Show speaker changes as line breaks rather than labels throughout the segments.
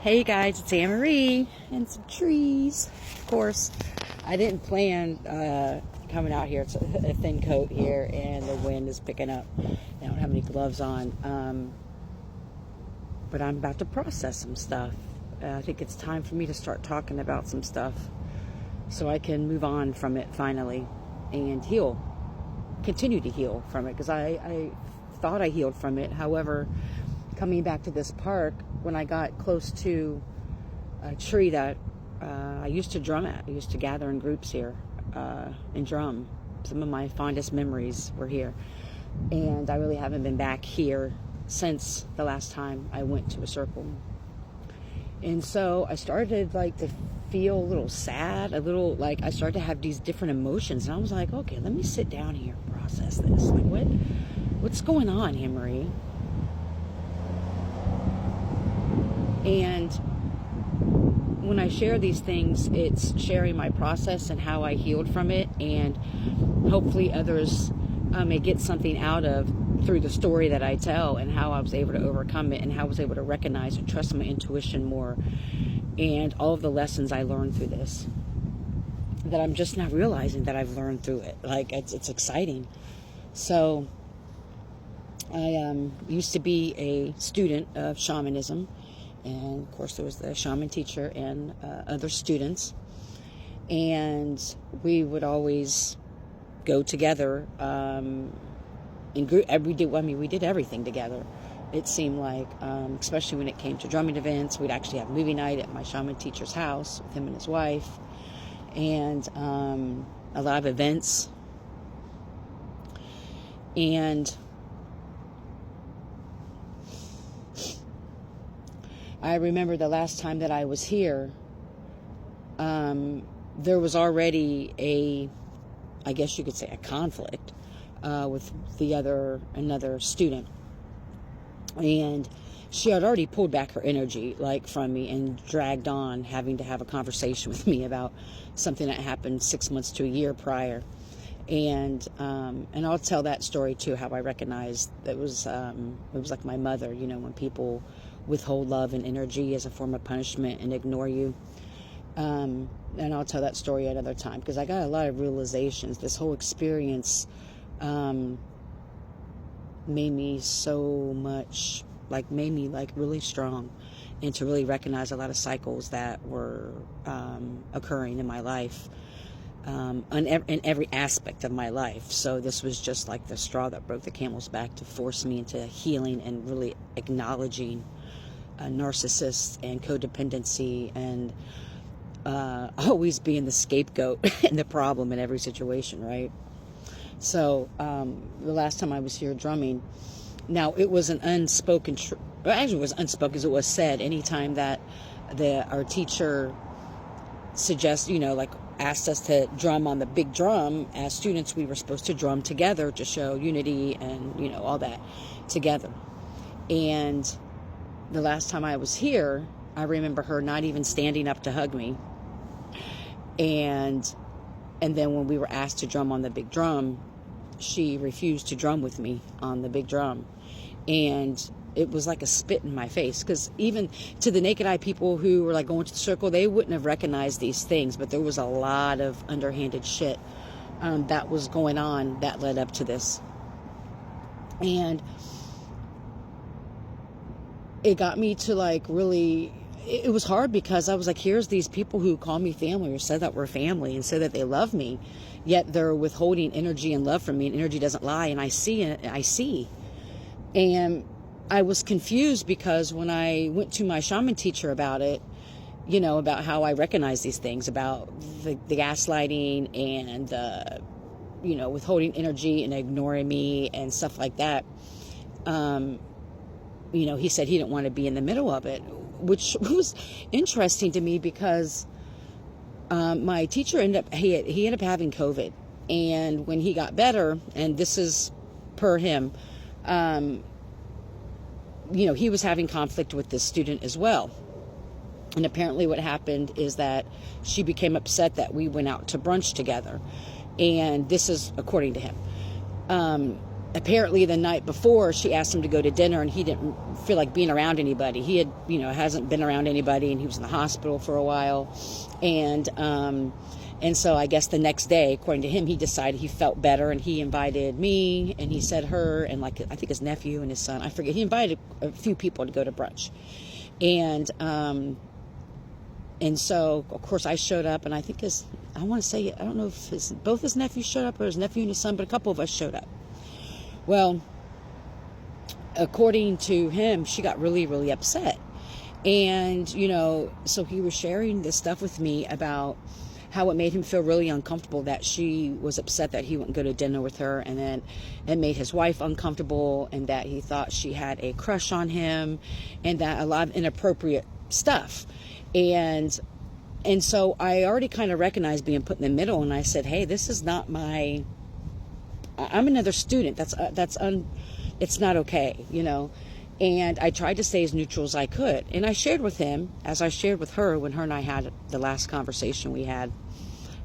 Hey guys, it's Anne Marie and some trees. Of course, I didn't plan coming out here. It's a thin coat here and the wind is picking up. I don't have any gloves on, but I'm about to process some stuff. I think it's time for me to start talking about some stuff so I can move on from it finally and continue to heal from it, because I thought I healed from it. However, coming back to this park, when I got close to a tree that I used to drum at, I used to gather in groups here and drum. Some of my fondest memories were here. And I really haven't been back here since the last time I went to a circle. And so I started to feel a little sad, I started to have these different emotions. And I was like, okay, let me sit down here and process this. What's going on, Anne Marie? And when I share these things, it's sharing my process and how I healed from it, and hopefully others may get something out of through the story that I tell, and how I was able to overcome it, and how I was able to recognize and trust my intuition more, and all of the lessons I learned through this that I'm just now realizing that I've learned through it. It's exciting. So I used to be a student of shamanism. And of course, there was the shaman teacher and other students, and we would always go together in group. We did everything together. It seemed like, especially when it came to drumming events, we'd actually have movie night at my shaman teacher's house with him and his wife, and a lot of events. And I remember the last time that I was here, there was already I guess you could say, a conflict with another student. And she had already pulled back her energy, from me, and dragged on having to have a conversation with me about something that happened 6 months to a year prior. And I'll tell that story too, how I recognized it was like my mother, when people withhold love and energy as a form of punishment and ignore you. And I'll tell that story another time, because I got a lot of realizations. This whole experience made me really strong, and to really recognize a lot of cycles that were occurring in my life, in every aspect of my life. So this was just like the straw that broke the camel's back to force me into healing and really acknowledging narcissists and codependency, and always being the scapegoat and the problem in every situation, right? So the last time I was here drumming, now it was an unspoken actually it was unspoken, because it was said anytime that our teacher asked us to drum on the big drum. As students, we were supposed to drum together to show unity and all that together. And the last time I was here, I remember her not even standing up to hug me. And then when we were asked to drum on the big drum, she refused to drum with me on the big drum. And it was like a spit in my face, because even to the naked eye people who were going to the circle, they wouldn't have recognized these things, but there was a lot of underhanded shit that was going on that led up to this. And it got me to really, it was hard, because I was like, here's these people who call me family, or said that we're family and said that they love me, yet they're withholding energy and love from me, and energy doesn't lie, and I see. And I was confused, because when I went to my shaman teacher about it, about how I recognize these things, about the gaslighting and withholding energy and ignoring me and stuff like that, he said he didn't want to be in the middle of it, which was interesting to me, because my teacher ended up having COVID, and when he got better, and this is per him, he was having conflict with this student as well. And apparently what happened is that she became upset that we went out to brunch together. And this is according to him. apparently the night before she asked him to go to dinner, and he didn't feel like being around anybody. He had, hasn't been around anybody, and he was in the hospital for a while. And so I guess the next day, according to him, he decided he felt better, and he invited me, and he said her, and like I think his nephew and his son, I forget. He invited a few people to go to brunch, and so of course I showed up, and I think I don't know if both his nephews showed up or his nephew and his son, but a couple of us showed up. Well, according to him, she got really, really upset, and so he was sharing this stuff with me about how it made him feel really uncomfortable that she was upset that he wouldn't go to dinner with her, and then it made his wife uncomfortable, and that he thought she had a crush on him, and that a lot of inappropriate stuff. And so I already kind of recognized being put in the middle, and I said, hey, this is not I'm another student. It's not okay, And I tried to stay as neutral as I could. And I shared with him, as I shared with her when her and I had the last conversation we had,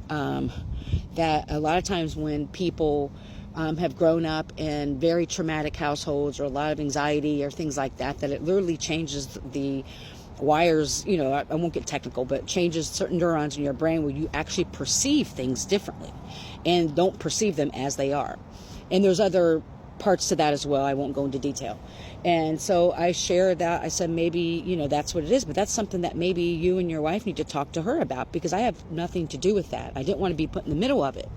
that a lot of times when people have grown up in very traumatic households or a lot of anxiety or things like that, that it literally changes the wires, I won't get technical, but changes certain neurons in your brain where you actually perceive things differently and don't perceive them as they are. And there's other parts to that as well. I won't go into detail. And so I shared that. I said, maybe, that's what it is, but that's something that maybe you and your wife need to talk to her about, because I have nothing to do with that. I didn't want to be put in the middle of it.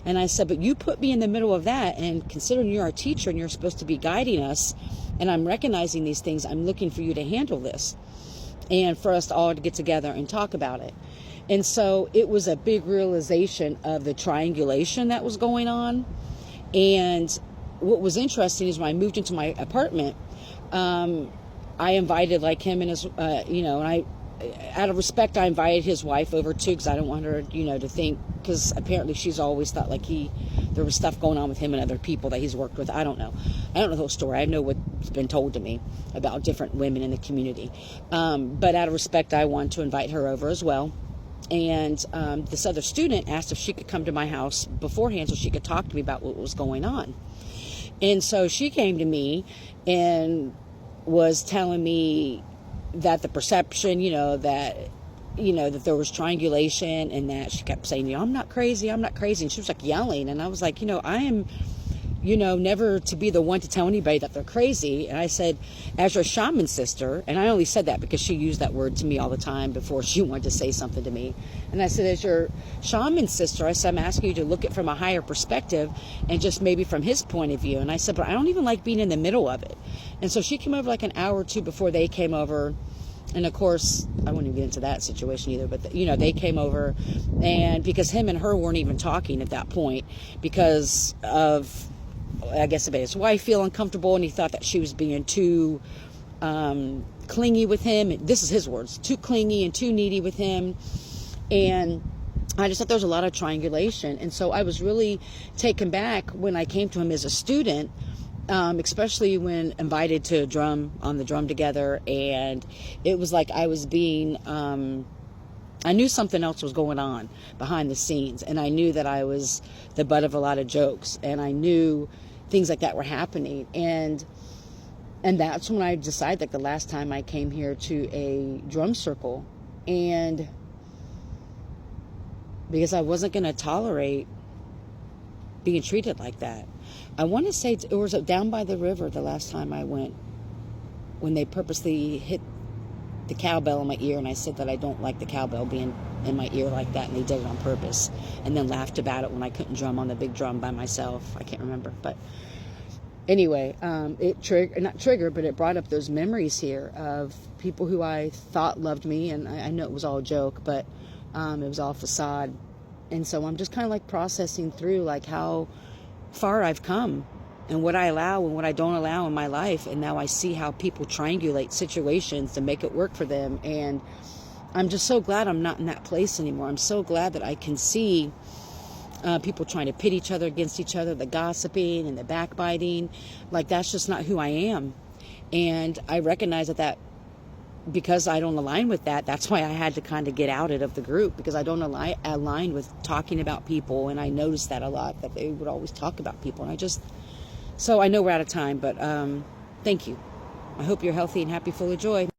And I said, but you put me in the middle of that, and considering you're our teacher and you're supposed to be guiding us, and I'm recognizing these things, I'm looking for you to handle this and for us all to get together and talk about it. And so it was a big realization of the triangulation that was going on. And what was interesting is when I moved into my apartment, I invited like him and his, and I, out of respect, I invited his wife over too, because I don't want her, to think, because apparently she's always thought like there was stuff going on with him and other people that he's worked with. I don't know the whole story. I know what's been told to me about different women in the community. But out of respect, I wanted to invite her over as well. And this other student asked if she could come to my house beforehand so she could talk to me about what was going on. And so she came to me and was telling me that the perception, that there was triangulation, and that she kept saying, I'm not crazy. And she was like yelling. And I was like, I am, never to be the one to tell anybody that they're crazy. And I said, as your shaman sister, and I only said that because she used that word to me all the time before she wanted to say something to me. And I said, as your shaman sister, I said, I'm asking you to look at it from a higher perspective and just maybe from his point of view. And I said, but I don't even like being in the middle of it. And so she came over like an hour or two before they came over. And of course, I wouldn't even get into that situation either, but they came over, and because him and her weren't even talking at that point because of, I guess, it made his wife feel uncomfortable, and he thought that she was being too clingy with him. This is his words, too clingy and too needy with him. And I just thought there was a lot of triangulation. And so I was really taken back when I came to him as a student, especially when invited to drum on the drum together. And it was like I was being, I knew something else was going on behind the scenes. And I knew that I was the butt of a lot of jokes. And I knew things like that were happening. And that's when I decided that the last time I came here to a drum circle, and because I wasn't going to tolerate being treated like that. I want to say it was down by the river the last time I went, when they purposely hit the cowbell in my ear, and I said that I don't like the cowbell being in my ear like that, and they did it on purpose, and then laughed about it when I couldn't drum on the big drum by myself. I can't remember, but anyway, it brought up those memories here of people who I thought loved me, and I know it was all a joke, but it was all facade. And so I'm just kind of like processing through like how far I've come and what I allow and what I don't allow in my life. And now I see how people triangulate situations to make it work for them. And I'm just so glad I'm not in that place anymore. I'm so glad that I can see people trying to pit each other against each other, the gossiping and the backbiting. Like, that's just not who I am. And I recognize that because I don't align with that, that's why I had to kind of get out of the group, because I don't align with talking about people. And I noticed that a lot, that they would always talk about people. And I just So I know we're out of time, but thank you. I hope you're healthy and happy, full of joy.